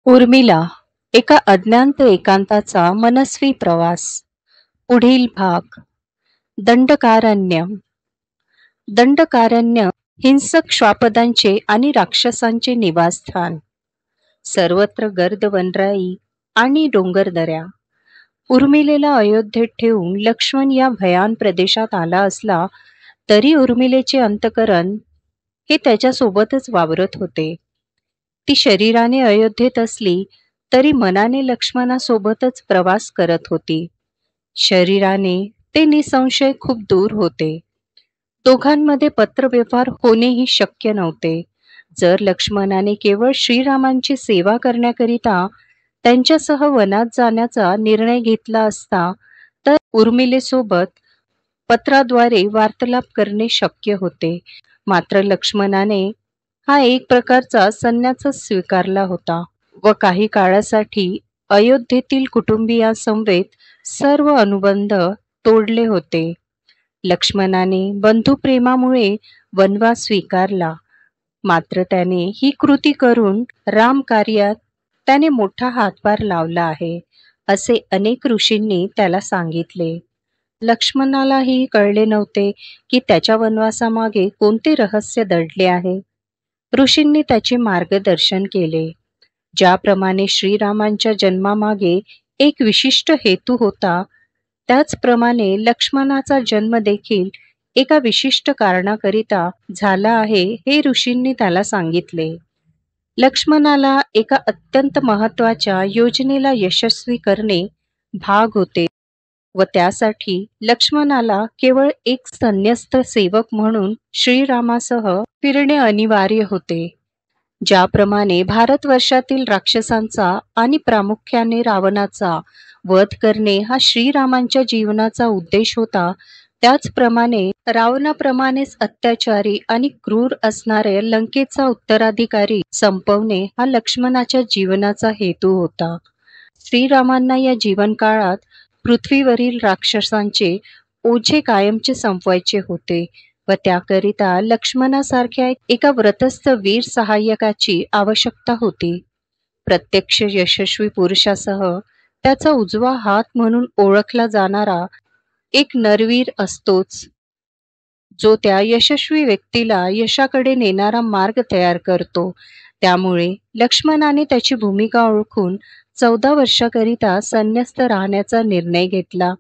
उर्मिला एका अज्ञात एकांताचा मनस्वी प्रवास. पुढील भाग. दंडकारण्य. दंडकारण्य हिंसक श्वापदांचे आणि राक्षसांचे निवासस्थान. सर्वत्र गर्द वनराई आणि डोंगरदऱ्या. उर्मिलेला अयोध्येत ठेवून लक्ष्मण या भयान प्रदेशात आला असला तरी उर्मिलेचे अंतकरण हे त्याच्यासोबतच वावरत होते. ती शरीराने अयोध्येत असली तरी मनाने लक्ष्मणासोबतच प्रवास करत होती. शरीराने ते निसंशय खूप दूर होते. दोघांमध्ये पत्रव्यवहार होणेही शक्य नव्हते. जर लक्ष्मणाने केवळ श्रीरामांची सेवा करण्याकरिता त्यांच्यासह वनात जाण्याचा निर्णय घेतला असता तर उर्मिलेसोबत पत्राद्वारे वार्तालाप करणे शक्य होते. मात्र लक्ष्मणाने हा एक प्रकारचा संन्यासच स्वीकारला होता व काही काळासाठी अयोध्येतील कुटुंबियांसमवेत सर्व अनुबंध तोडले होते. लक्ष्मणाने बंधुप्रेमामुळे वनवास स्वीकारला, मात्र त्याने ही कृती करून रामकार्यात त्याने मोठा हातभार लावला आहे असे अनेक ऋषींनी त्याला सांगितले. लक्ष्मणालाही कळले नव्हते की त्याच्या वनवासामागे कोणते रहस्य दडले आहे. ऋषींनी त्याचे मार्गदर्शन केले. ज्याप्रमाणे श्रीरामांच्या जन्मामागे एक विशिष्ट हेतू होता, त्याचप्रमाणे लक्ष्मणाचा जन्म देखील एका विशिष्ट कारणाकरिता झाला आहे हे ऋषींनी त्याला सांगितले. लक्ष्मणाला एका अत्यंत महत्त्वाच्या योजनेला यशस्वी करणे भाग होते व त्यासाठी लक्ष्मणाला केवळ एक संन्यस्त सेवक म्हणून श्रीरामासह फिरणे अनिवार्य होते. ज्याप्रमाणे भारतवर्षातील राक्षसांचा आणि प्रामुख्याने रावणाचा वध करणे हा श्रीरामांच्या जीवनाचा उद्देश होता, त्याचप्रमाणे रावणाप्रमाणेच अत्याचारी आणि क्रूर असणाऱ्या लंकेचा उत्तराधिकारी संपवणे हा लक्ष्मणाच्या जीवनाचा हेतू होता. श्रीरामांना या जीवनकाळात पृथ्वीवरील राक्षसांचे ओझे कायमचे संपवायचे होते व त्याकरिता लक्ष्मणासारख्या एका व्रतस्थ वीर सहाय्यकाची आवश्यकता होती. प्रत्यक्ष यशस्वी पुरुषासह त्याचा उजवा हात म्हणून ओळखला जाणारा एक नरवीर असतोच, जो त्या यशस्वी व्यक्तीला यशाकडे नेणारा मार्ग तयार करतो. त्यामुळे लक्ष्मणाने त्याची भूमिका ओळखून 14 वर्षाकरिता संन्यस्त राहण्याचा निर्णय घेतला.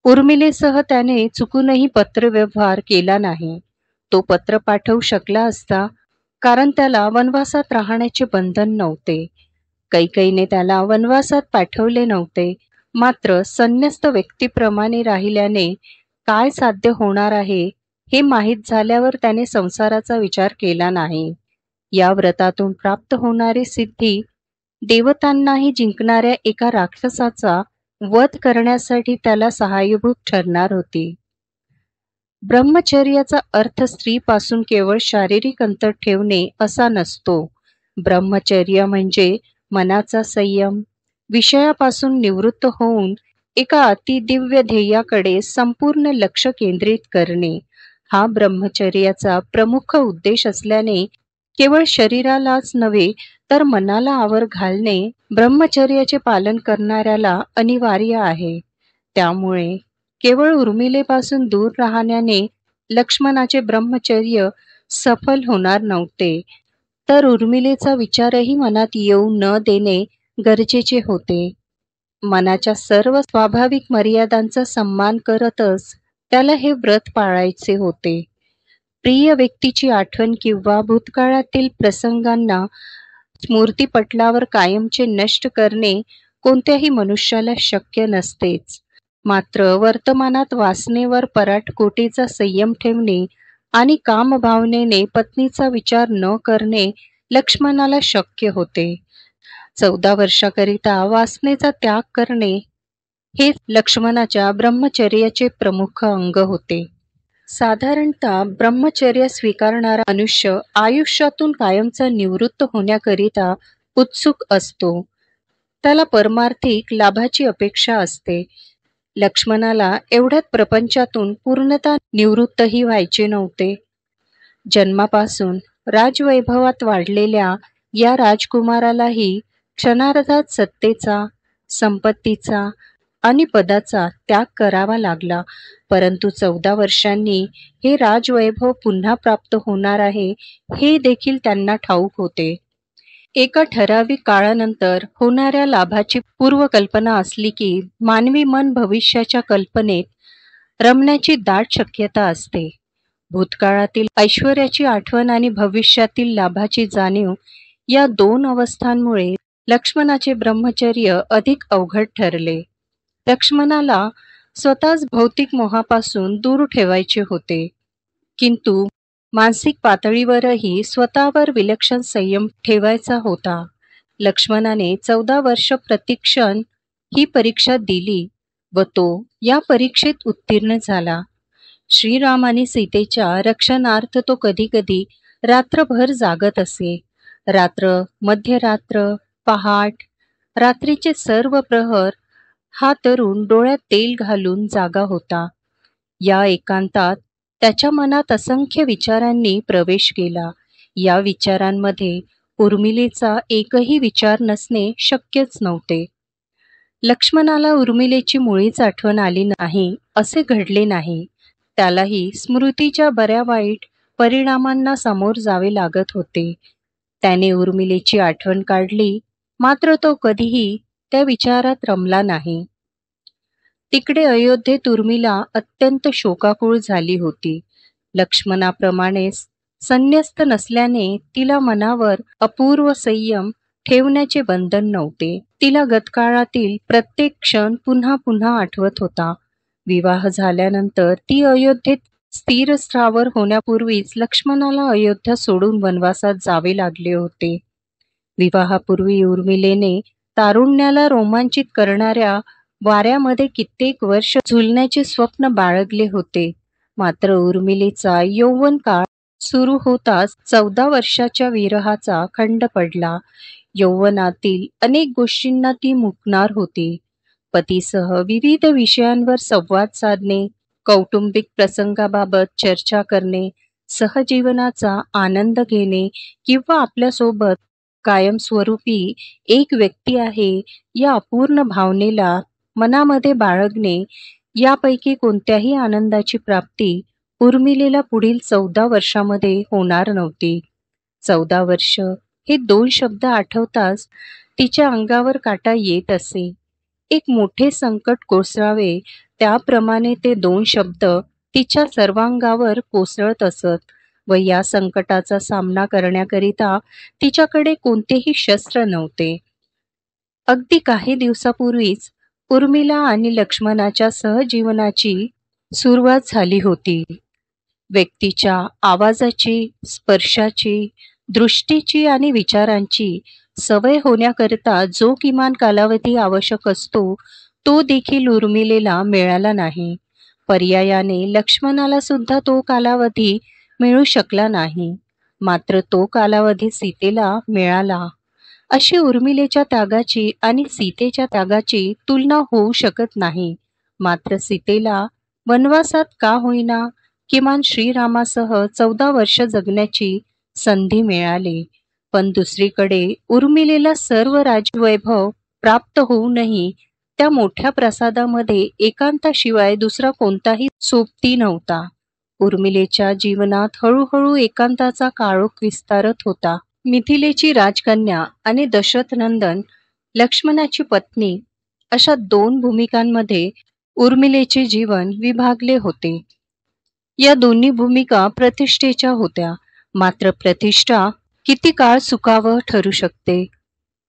उर्मिलेसह त्याने चुकूनही पत्रव्यवहार केला नाही. तो पत्र पाठवू शकला असता, कारण त्याला वनवासात राहण्याचे बंधन नव्हते. कैकेयीने त्याला वनवासात पाठवले नव्हते, मात्र संन्यस्त व्यक्तीप्रमाणे राहिल्याने काय साध्य होणार आहे हे माहीत झाल्यावर त्याने संसाराचा विचार केला नाही. या व्रतातून प्राप्त होणारी सिद्धी देवतांनाही जिंकणाऱ्या एका राक्षसाचा वध करण्यासाठी त्याला सहाय्यभूत ठरणार होती. ब्रह्मचर्याचा अर्थ स्त्रीपासून केवळ शारीरिक अंतर ठेवणे असा नसतो. ब्रह्मचर्य म्हणजे मनाचा संयम, विषयापासून निवृत्त होऊन एका अतिदिव्य ध्येयाकडे संपूर्ण लक्ष केंद्रित करणे हा ब्रह्मचर्याचा प्रमुख उद्देश असल्याने केवळ शरीरालाच नव्हे तर मनाला आवर घालणे ब्रह्मचर्याचे पालन करणाऱ्याला अनिवार्य आहे. त्यामुळे केवळ उर्मिलेपासून दूर राहण्याने लक्ष्मणाचे ब्रह्मचर्य सफल होणार नव्हते, तर उर्मिलेचा विचारही मनात येऊ न देणे गरजेचे होते. मनाच्या सर्व स्वाभाविक मर्यादांचा सन्मान करतच त्याला हे व्रत पाळायचे होते. प्रिय व्यक्तीची आठवण किंवा भूतकाळातील प्रसंगांना स्मृतिपटलावर कायमचे नष्ट करणे कोणत्याही मनुष्याला शक्य नसतेच, मात्र वर्तमानात वासनेवर पराटकोटीचा संयम ठेवणे आणि कामभावनेने पत्नीचा विचार न करणे लक्ष्मणाला शक्य होते. 14 वर्षाकरिता वासनेचा त्याग करणे हे लक्ष्मणाच्या ब्रह्मचर्याचे प्रमुख अंग होते. साधारणतः ब्रह्मचर्य स्वीकारणारा मनुष्य आयुष्यातून कायमचा निवृत्त होण्याकरिता उत्सुक असतो. त्याला परमार्थिक लाभाची अपेक्षा असते. लक्ष्मणाला एवढ्यात प्रपंचातून पूर्णतः निवृत्तही व्हायचे नव्हते. जन्मापासून राजवैभवात वाढलेल्या या राजकुमारालाही क्षणार्धात सत्तेचा, संपत्तीचा आणि पदाचा त्याग करावा लागला, परंतु 14 वर्षांनी हे राजवैभव पुन्हा प्राप्त होणार आहे हे देखील त्यांना ठाऊक होते. एका ठराविक काळानंतर होणाऱ्या लाभाची पूर्वकल्पना असली की मानवी मन भविष्याच्या कल्पनेत रमण्याची दाट शक्यता असते. भूतकाळातील ऐश्वर्याची आठवण आणि भविष्यातील लाभाची जाणीव या दोन अवस्थांमुळे लक्ष्मणाचे ब्रह्मचर्य अधिक अवघड ठरले. लक्ष्मणाला स्वतःच भौतिक मोहापासून दूर ठेवायचे होते, किंतु मानसिक पातळीवरही स्वतःवर विलक्षण संयम ठेवायचा होता. लक्ष्मणाने 14 वर्ष प्रतिक्षण ही परीक्षा दिली व तो या परीक्षेत उत्तीर्ण झाला. श्रीराम आणि सीतेच्या रक्षणार्थ तो कधीकधी रात्रभर जागत असे. रात्र, मध्यरात्र, पहाट, रात्रीचे सर्व प्रहर हा तरुण डोळ्यात तेल घालून जागा होता. या एकांतात त्याच्या मनात असंख्य विचारांनी प्रवेश केला. या विचारांमध्ये उर्मिलेचा एकही विचार नसणे शक्यच नव्हते. लक्ष्मणाला उर्मिलेची मुळीच आठवण आली नाही असे घडले नाही. त्यालाही स्मृतीच्या बऱ्या वाईट परिणामांना समोर जावे लागत होते. त्याने उर्मिलेची आठवण काढली, मात्र तो कधीही त्या विचारात रमला नाही. तिकडे अयोध्येत उर्मिला अत्यंत शोकाकुळ झाली होती. लक्ष्मणाप्रमाणेच संन्यस्त नसल्याने तिला मनावर अपूर्व संयम ठेवण्याचे बंधन नव्हते. तिला गतकाळातील प्रत्येक क्षण पुन्हा पुन्हा आठवत होता. विवाह झाल्यानंतर ती अयोध्येत स्थिर स्थावर होण्यापूर्वीच लक्ष्मणाला अयोध्या सोडून वनवासात जावे लागले होते. विवाहापूर्वी उर्मिलेने तारुण्याला रोमांचित करणाऱ्या वाऱ्यामध्ये कित्येक वर्ष झुलण्याचे स्वप्न बाळगले होते. मात्र उर्मिलेचा यौवन काळ सुरू होताच 14 वर्षाच्या विरहाचा खंड पडला. यौवनातील अनेक गोष्टींना ती मुकणार होती. पतीसह विविध विषयांवर संवाद साधणे, कौटुंबिक प्रसंगाबाबत चर्चा करणे, सहजीवनाचा आनंद घेणे किंवा आपल्यासोबत कायमस्वरूपी एक व्यक्ती आहे या अपूर्ण भावनेला मनामध्ये बाळगणे, यापैकी कोणत्याही आनंदाची प्राप्ती उर्मिलेला पुढील 14 वर्षामध्ये होणार नव्हती. 14 वर्ष हे 2 शब्द आठवताच तिच्या अंगावर काटा येत असे. एक मोठे संकट कोसळावे त्याप्रमाणे ते 2 शब्द तिच्या सर्वांगावर कोसळत असत व या संकटाचा सामना करण्याकरिता तिच्याकडे कोणतेही शस्त्र नव्हते. अगदी काही दिवसापूर्वीच उर्मिला आणि लक्ष्मणाच्या सहजीवनाची सुरुवात झाली होती. व्यक्तीच्या आवाजाची, स्पर्शाची, दृष्टीची आणि विचारांची सवय होण्याकरिता जो किमान कालावधी आवश्यक असतो तो देखील उर्मिलेला मिळाला नाही. पर्यायाने लक्ष्मणाला सुद्धा तो कालावधी मिळू शकला नाही. मात्र तो कालावधी सीतेला मिळाला. अशी उर्मिलेच्या त्यागाची आणि सीतेच्या त्यागाची तुलना होऊ शकत नाही. मात्र सीतेला वनवासात का होईना किमान श्रीरामासह 14 वर्ष जगण्याची संधी मिळाली. पण दुसरीकडे उर्मिलेला सर्व राजवैभव प्राप्त होऊनही त्या मोठ्या प्रासादामध्ये एकांताशिवाय दुसरा कोणताही सोबती नव्हता. उर्मिलेच्या जीवनात हळूहळू एकांताचा काळोख विस्तारत होता. मिथिलेची राजकन्या आणि दशरथनंदन लक्ष्मणाची पत्नी अशा 2 भूमिकांमध्ये उर्मिलेचे जीवन विभागले होते. या दोन्ही भूमिका प्रतिष्ठेच्या होत्या. मात्र प्रतिष्ठा किती काळ सुखावह ठरू शकते.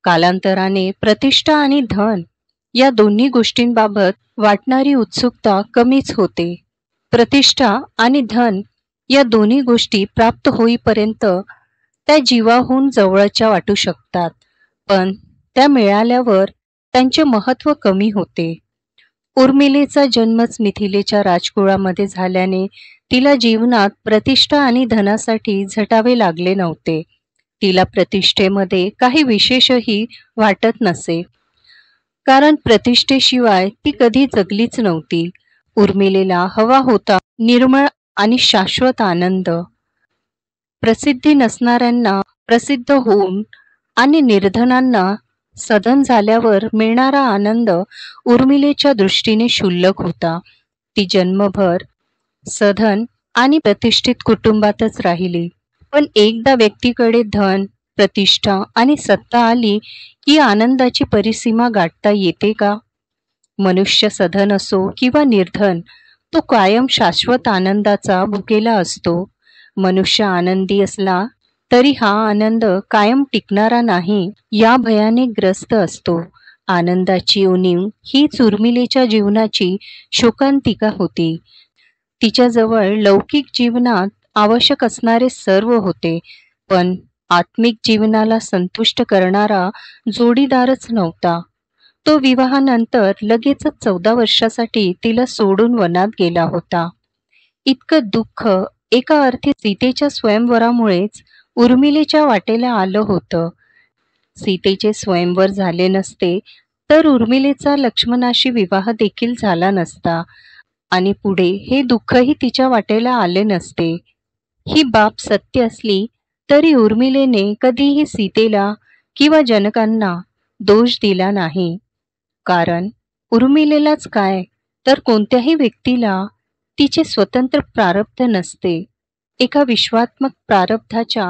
कालांतराने प्रतिष्ठा आणि धन या दोन्ही गोष्टींबाबत वाटणारी उत्सुकता कमीच होते. प्रतिष्ठा आणि धन या दोन्ही गोष्टी प्राप्त होईपर्यंत त्या जीवाहून जवळच्या वाटू शकतात, पण त्या मिळाल्यावर त्यांचे महत्त्व कमी होते. उर्मिलेचा जन्मच मिथिलेच्या राजकुळामध्ये झाल्याने तिला जीवनात प्रतिष्ठा आणि धनासाठी झटावे लागले नव्हते. तिला प्रतिष्ठेमध्ये काही विशेषही वाटत नसे, कारण प्रतिष्ठेशिवाय ती कधी जगलीच नव्हती. उर्मिलेला हवा होता निर्मळ आणि शाश्वत आनंद. प्रसिद्धी नसणाऱ्यांना प्रसिद्ध होऊन आणि निर्धनांना सदन झाल्यावर मिळणारा आनंद उर्मिलेच्या दृष्टीने क्षुल्लक होता. ती जन्मभर सधन आणि प्रतिष्ठित कुटुंबातच राहिली. पण एकदा व्यक्तीकडे धन, प्रतिष्ठा आणि सत्ता आली की आनंदाची परिसीमा गाठता येते का? मनुष्य सधन असो किंवा निर्धन, तो कायम शाश्वत आनंदाचा भुकेला असतो. मनुष्य आनंदी असला तरी हा आनंद कायम टिकणारा नाही या भयाने ग्रस्त असतो. आनंदाची उणीव हीच उर्मिलेच्या जीवनाची शोकांतिका होती. तिच्याजवळ लौकिक जीवनात आवश्यक असणारे सर्व होते, पण आत्मिक जीवनाला संतुष्ट करणारा जोडीदारच नव्हता. तो विवाहानंतर लगेचच 14 वर्षासाठी तिला सोडून वनात गेला होता. इतकं दुःख एका अर्थी सीतेच्या स्वयंवरामुळेच उर्मिलेच्या वाटेला आलं होतं. सीतेचे स्वयंवर झाले नसते तर उर्मिलेचा लक्ष्मणाशी विवाह देखील झाला नसता आणि पुढे हे दुःखही तिच्या वाटेला आले नसते. ही बाब सत्य असली तरी उर्मिलेने कधीही सीतेला किंवा जनकांना दोष दिला नाही. कारण उर्मिलेलाच काय, तर कोणत्याही व्यक्तीला तिचे स्वतंत्र प्रारब्ध नसते. एका विश्वात्मक प्रारब्धाच्या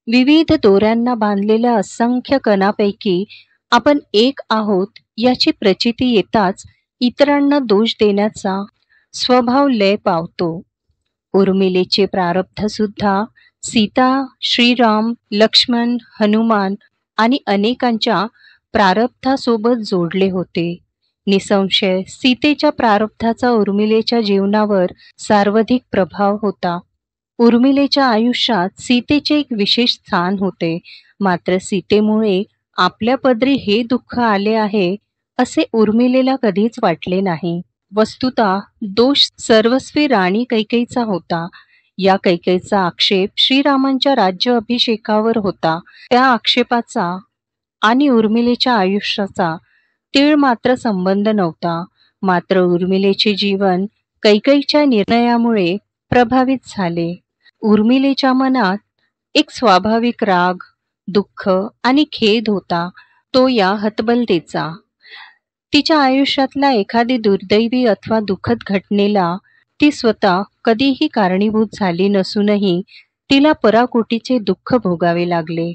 विविध दोऱ्यांना बांधलेल्या असंख्य कणापैकी आपण एक आहोत याची प्रचिती येताच इतरांना दोष देण्याचा स्वभाव लय पावतो. उर्मिलेचे प्रारब्ध सुद्धा सीता, श्रीराम, लक्ष्मण, हनुमान आणि अनेकांच्या प्रारब्धासोबत जोडले होते. निसंशय सीतेच्या प्रारब्धाचा उर्मिलेच्या जीवनावर सर्वाधिक प्रभाव होता. उर्मिलेच्या आयुष्यात सीतेचे एक विशेष स्थान होते. मात्र सीतेमुळे आपल्या पदरी हे दुःख आले आहे असे उर्मिलेला कधीच वाटले नाही. वस्तुतः दोष सर्वस्वी राणी कैकेयीचा होता. या कैकेयीचा आक्षेप श्रीरामांच्या राज्य अभिषेकावर होता. त्या आक्षेपाचा आणि उर्मिलेच्या आयुष्याचा तीळ मात्र संबंध नव्हता. मात्र उर्मिलेचे जीवन कैकेयीच्या निर्णयामुळे प्रभावित झाले. उर्मिलेच्या मनात एक स्वाभाविक राग, दुःख आणि खेद होता, तो या हतबलतेचा. तिच्या आयुष्यातल्या एखादी दुर्दैवी अथवा दुःखद घटनेला ती स्वतः कधीही कारणीभूत झाली नसूनही तिला पराकोटीचे दुःख भोगावे लागले.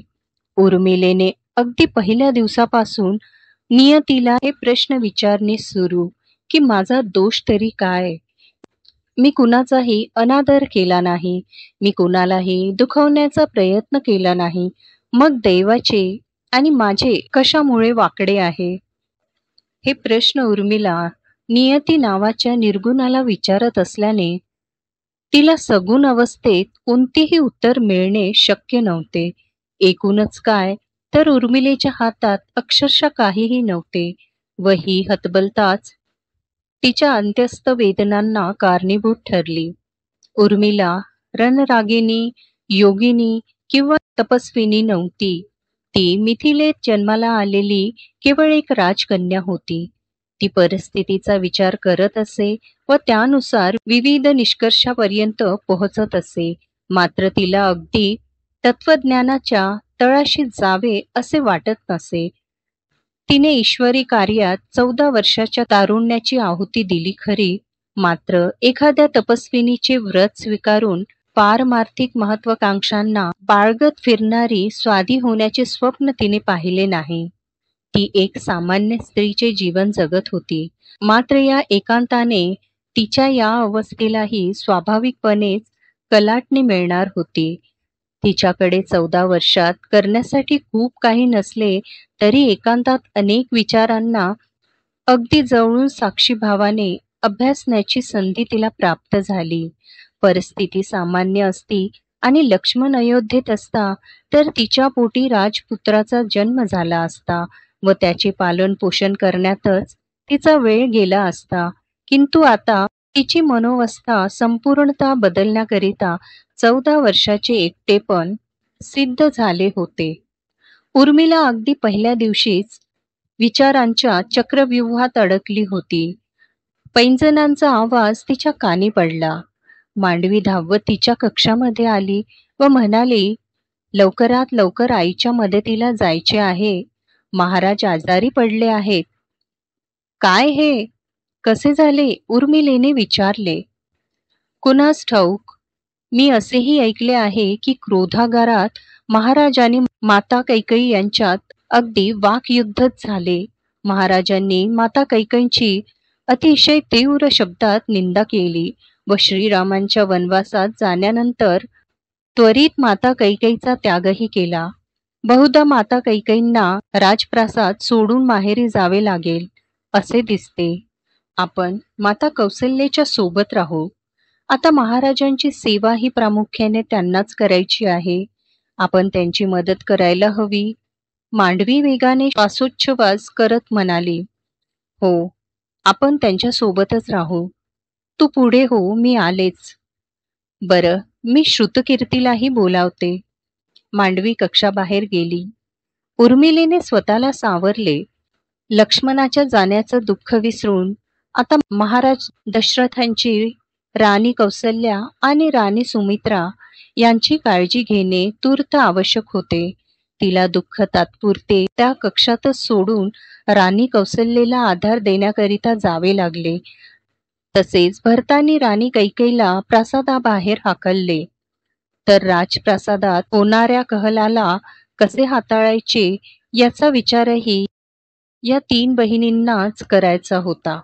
उर्मिलेने अगदी पहिल्या दिवसापासून नियतीला हे प्रश्न विचारणे सुरू की माझा दोष तरी काय? मी कुणाचाही अनादर केला नाही, मी कुणालाही दुखवण्याचा प्रयत्न केला नाही, मग दैवाचे आणि माझे कशामुळे वाकडे आहे? हे प्रश्न उर्मिला नियती नावाच्या निर्गुणाला विचारत असल्याने तिला सगुण अवस्थेत कोणतेही उत्तर मिळणे शक्य नव्हते. एकूणच काय, तर उर्मिलेच्या हातात अक्षरशः काहीही नव्हते व ही हतबलताच तिच्या अंत्यस्थ वेदनांना कारणीभूत ठरली. उर्मिला रणरागिणी, योगिनी किंवा तपस्विनी नव्हती. ती मिथिलेत जन्माला आलेली केवळ एक राजकन्या होती. ती परिस्थितीचा विचार करत असे व त्यानुसार विविध निष्कर्षापर्यंत पोहोचत असे. मात्र तिला अगदी तत्वज्ञानाच्या तळाशी जावे असे वाटत नसे. तिने ईश्वरी कार्यात 14 वर्षाच्या तारुण्याची आहुती दिली खरी, मात्र एखाद्या तपस्विनीचे व्रत स्वीकारून पारमार्थिक महत्वाकांक्षांना बाळगत फिरणारी स्वाधी होण्याचे स्वप्न तिने पाहिले नाही. ती एक सामान्य स्त्रीचे जीवन जगत होती. मात्र या एकांताने तिच्या या अवस्थेलाही स्वाभाविकपणेच कलाटणी मिळणार होती. तिच्याकडे 14 वर्षात करण्यासाठी खूप काही नसले तरी एकांतात अनेक विचारांना अगदी जवळून साक्षीभावाने अभ्यासण्याची संधी तिला प्राप्त झाली. परिस्थिती सामान्य असती आणि लक्ष्मण अयोध्येत असता तर तिच्या पोटी राजपुत्राचा जन्म झाला असता व त्याचे पालन पोषण करण्यातच तिचा वेळ गेला असता. किंतु आता तिची मनोवस्था संपूर्णतः बदलण्याकरिता 14 वर्षाचे एकटेपण सिद्ध झाले होते. उर्मिला अगदी पहिल्या दिवशीच विचारांच्या चक्रव्यूहात अडकली होती. पैंजणांचा आवाज तिच्या कानी पडला. मांडवी धावत तिच्या कक्षामध्ये आली व म्हणाली, लवकरात लवकर आईच्या मदतीला जायचे आहे. महाराज आजारी पडले आहेत. काय हे? कसे झाले? उर्मिलेने विचारले. कुणास ठाऊक. मी असेही ऐकले आहे की क्रोधागारात महाराज आणि माता कैकेयी यांच्यात अगदी वाकयुद्धच झाले. महाराजांनी माता कैकेयींची अतिशय तीव्र शब्दात निंदा केली व श्रीरामांच्या वनवासात जाण्यानंतर त्वरित माता कैकेयीचा त्यागही केला. बहुधा माता कैकेयींना राजप्रासाद सोडून माहेरी जावे लागेल असे दिसते. आपण माता कौसल्याच्या सोबत राहू. आता महाराजांची सेवा ही प्रामुख्याने त्यांनाच करायची आहे. आपण त्यांची मदत करायला हवी. मांडवी वेगाने श्वासोच्छवास करत म्हणाली. हो, आपण त्यांच्या सोबतच राहू. तू पुढे हो, मी आलेच. बरं, मी श्रुतकीर्तीलाही बोलावते. मांडवी कक्षाबाहेर गेली. उर्मिलेने स्वतःला सावरले. लक्ष्मणाच्या जाण्याचं दुःख विसरून आता महाराज दशरथांची राणी कौसल्या आणि राणी सुमित्रा यांची काळजी घेणे तूर्त आवश्यक होते. तिला दुःख तात्पुरते त्या कक्षातच सोडून राणी कौसल्याला आधार देण्याकरिता जावे लागले. तसेच भरतानी राणी कैकेयीला प्रासादाबाहेर हाकलले. तर राजप्रासादात होणाऱ्या कहलाला कसे हाताळायचे याचा विचारही या 3 बहिणींनाच करायचा होता.